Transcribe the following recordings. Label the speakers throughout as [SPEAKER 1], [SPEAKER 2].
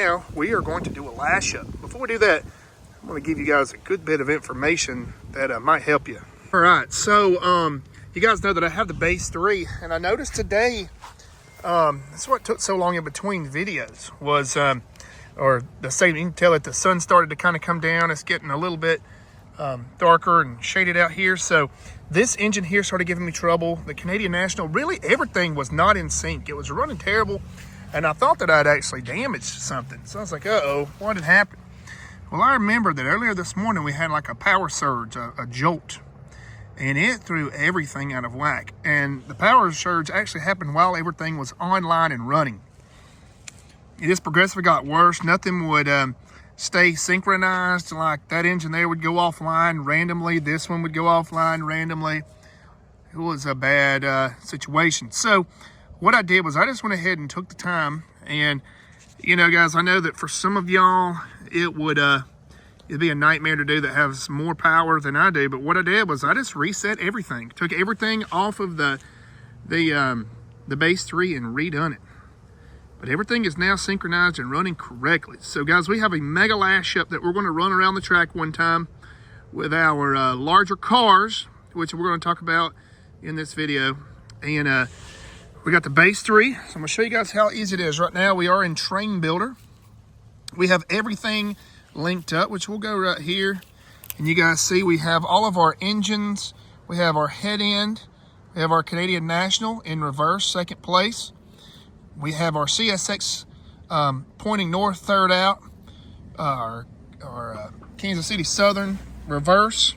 [SPEAKER 1] Now we are going to do a lash up. Before we do that, I'm going to give you guys a good bit of information that might help you. All right, so you guys know that I have the BASE3, and I noticed today, that's what took so long in between videos, was, or the same, you can tell that the sun started to kind of come down. It's getting a little bit darker and shaded out here. So this engine here started giving me trouble. The Canadian National, really everything was not in sync. It was running terrible. And I thought that I'd actually damaged something. So I was like, uh-oh, what had happened? Well, I remember that earlier this morning we had like a power surge, a jolt, and it threw everything out of whack. And the power surge actually happened while everything was online and running. It just progressively got worse. Nothing would stay synchronized. Like that engine there would go offline randomly. This one would go offline randomly. It was a bad situation. So what I did was I just went ahead and took the time, and you know, guys, I know that for some of y'all it would it'd be a nightmare to do that has more power than I do. But what I did was I just reset everything, took everything off of the BASE3 and redone it. But everything is now synchronized and running correctly. So guys, we have a mega lash up that we're going to run around the track one time with our larger cars, which we're going to talk about in this video. And we got the BASE3, so I'm going to show you guys how easy it is. Right now, we are in Train Builder. We have everything linked up, which we'll go right here. And you guys see we have all of our engines. We have our head end. We have our Canadian National in reverse, second place. We have our CSX pointing north, third out. Our Kansas City Southern reverse.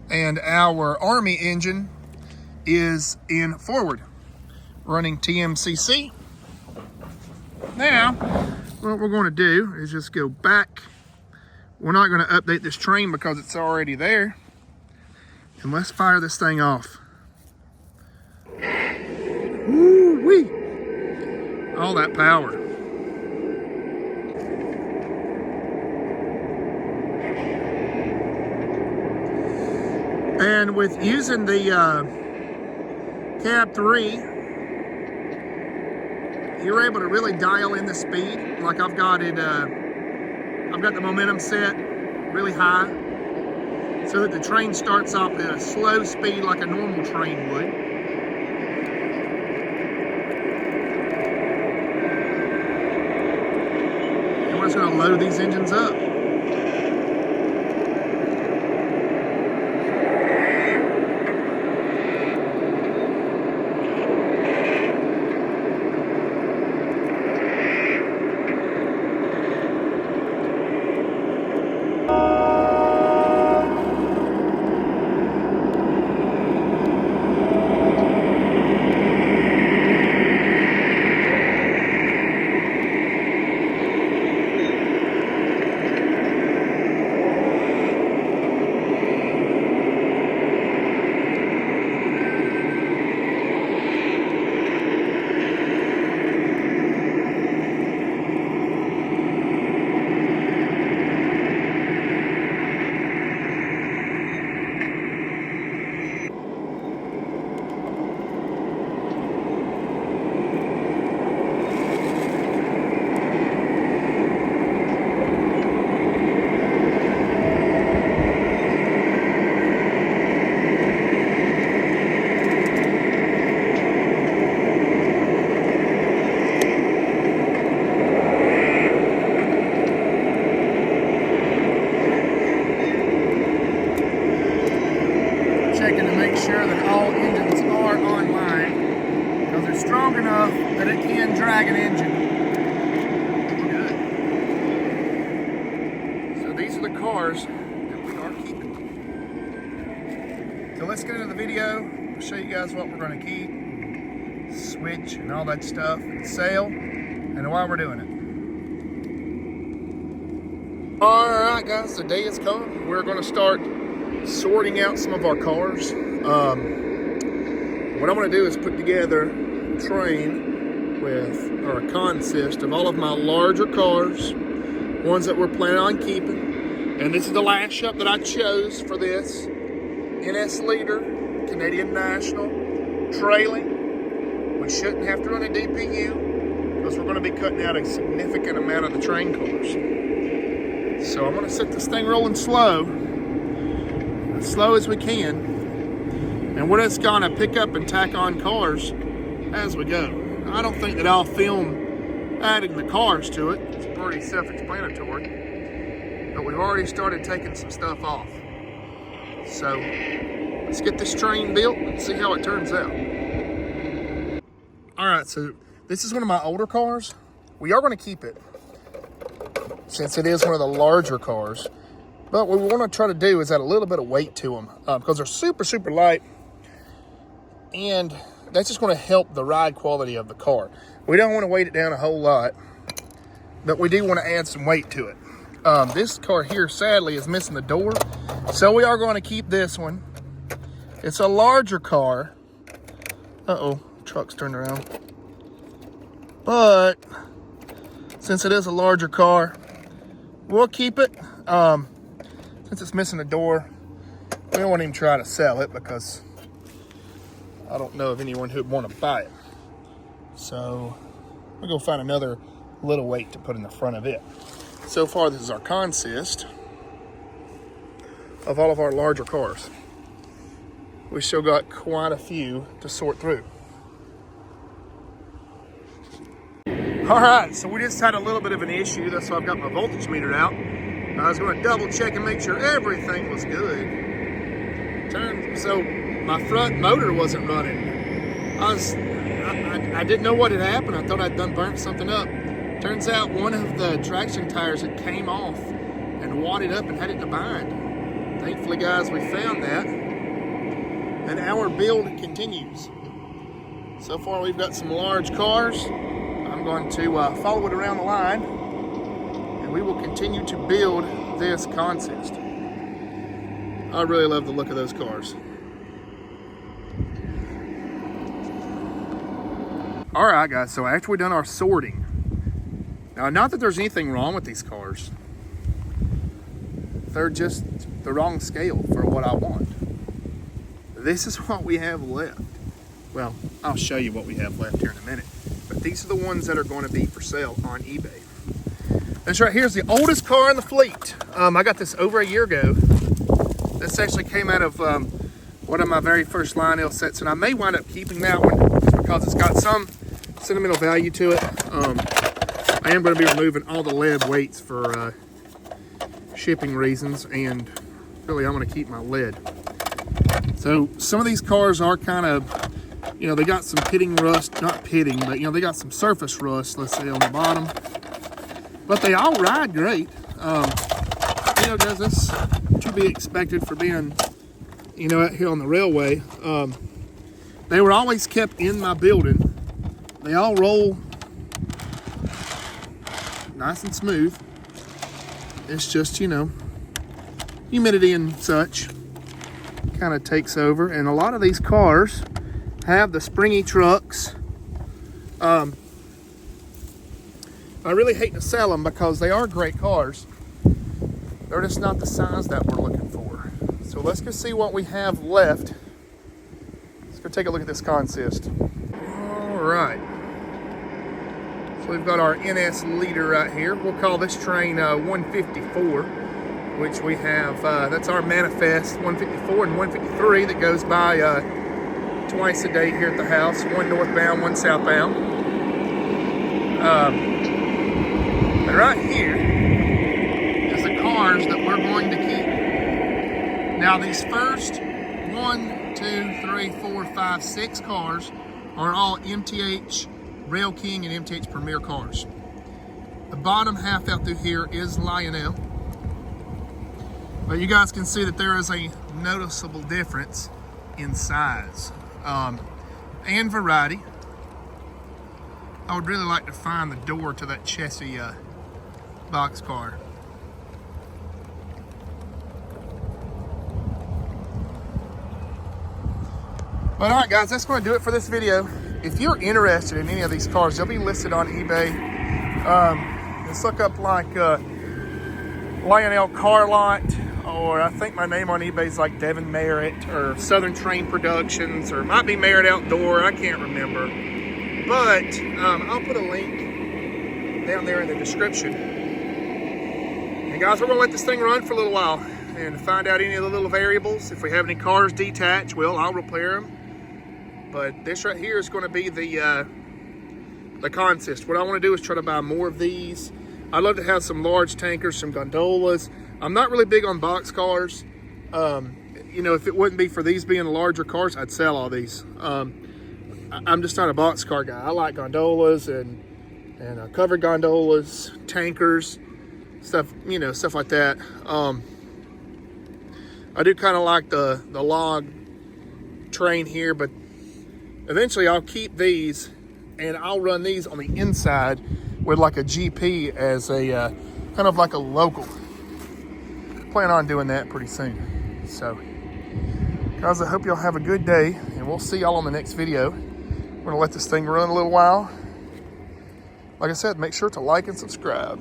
[SPEAKER 1] And our Army engine is in forward, running TMCC. Now, what we're going to do is just go back. We're not going to update this train because it's already there. And let's fire this thing off. Woo-wee! All that power. And with using the CAB3, you're able to really dial in the speed. Like I've got it, I've got the momentum set really high so that the train starts off at a slow speed like a normal train would. And we're just going to load these engines up. Checking to make sure that all engines are online because they're strong enough that it can drag an engine. Good. So these are the cars that we are keeping. So let's get into the video. I'll show you guys what we're going to keep, switch and all that stuff, and sell, and why we're doing it. All right, guys, the day has come. We're going to start sorting out some of our cars. What I'm going to do is put together a train with, or a consist of all of my larger cars, ones that we're planning on keeping. And this is the lash up that I chose for this. NS Leader, Canadian National, trailing. We shouldn't have to run a DPU because we're going to be cutting out a significant amount of the train cars. So I'm going to set this thing rolling slow, as slow as we can, and we're just going to pick up and tack on cars as we go. I don't think that I'll film adding the cars to it. It's pretty self-explanatory, but we've already started taking some stuff off. So let's get this train built and see how it turns out. All right, so this is one of my older cars. We are going to keep it since it is one of the larger cars. But what we want to try to do is add a little bit of weight to them because they're super, super light. And that's just going to help the ride quality of the car. We don't want to weight it down a whole lot, but we do want to add some weight to it. This car here, sadly, is missing the door. So we are going to keep this one. It's a larger car. Uh-oh, truck's turned around. But since it is a larger car, we'll keep it. Since it's missing a door, we don't want to even try to sell it because I don't know of anyone who'd want to buy it. So we'll go find another little weight to put in the front of it. So far, this is our consist of all of our larger cars. We still got quite a few to sort through. All right, so we just had a little bit of an issue. That's why I've got my voltage meter out. I was going to double check and make sure everything was good. So my front motor wasn't running. I didn't know what had happened. I thought I'd done burnt something up. Turns out one of the traction tires had came off and wadded up and had it in a bind. Thankfully, guys, we found that. And our build continues. So far, we've got some large cars. I'm going to follow it around the line, and we will continue to build this consist. I really love the look of those cars. All right, guys, so after we've done our sorting, now not that there's anything wrong with these cars, they're just the wrong scale for what I want. This is what we have left. Well, I'll show you what we have left here in a minute. But these are the ones that are going to be for sale on eBay. This right here is the oldest car in the fleet. I got this over a year ago. This actually came out of one of my very first LIONEL sets, and I may wind up keeping that one just because it's got some sentimental value to it. I am going to be removing all the lead weights for shipping reasons, and really I'm going to keep my lead. So some of these cars are kind of, they got some pitting rust, not pitting, but they got some surface rust, let's say, on the bottom. But they all ride great. Does this to be expected for being, out here on the railway. They were always kept in my building. They all roll nice and smooth. It's just, humidity and such kind of takes over. And a lot of these cars have the springy trucks. I really hate to sell them because they are great cars. They're just not the size that we're looking for. So let's go see what we have left. Let's go take a look at this consist. All right. So we've got our NS leader right here. We'll call this train 154, which we have, that's our manifest 154 and 153 that goes by twice a day here at the house, one northbound, one southbound. And right here is the cars that we're going to keep. Now these first 1, 2, 3, 4, 5, 6 cars are all MTH Rail King and MTH Premier cars. The bottom half out through here is LIONEL. But you guys can see that there is a noticeable difference in size and variety. I would really like to find the door to that chassis boxcar. But all right, guys, that's going to do it for this video. If you're interested in any of these cars, they'll be listed on eBay. Just look up like LIONEL Car Lot, or I think my name on eBay is like Devin Merritt, or Southern Train Productions, or it might be Merritt Outdoor, I can't remember. But I'll put a link down there in the description. And guys, we're gonna let this thing run for a little while and find out any of the little variables. If we have any cars detached, well, I'll repair them. But this right here is gonna be the consist. What I wanna do is try to buy more of these. I'd love to have some large tankers, some gondolas. I'm not really big on box cars. You know, if it wouldn't be for these being larger cars, I'd sell all these. I'm just not a box car guy. I like gondolas and covered gondolas, tankers, stuff, you know, stuff like that. I do kind of like the log train here, but eventually I'll keep these and I'll run these on the inside with like a GP as a kind of like a local. Plan on doing that pretty soon. So guys, I hope y'all have a good day, and we'll see y'all on the next video. We're gonna let this thing run a little while. Like I said, make sure to like and subscribe.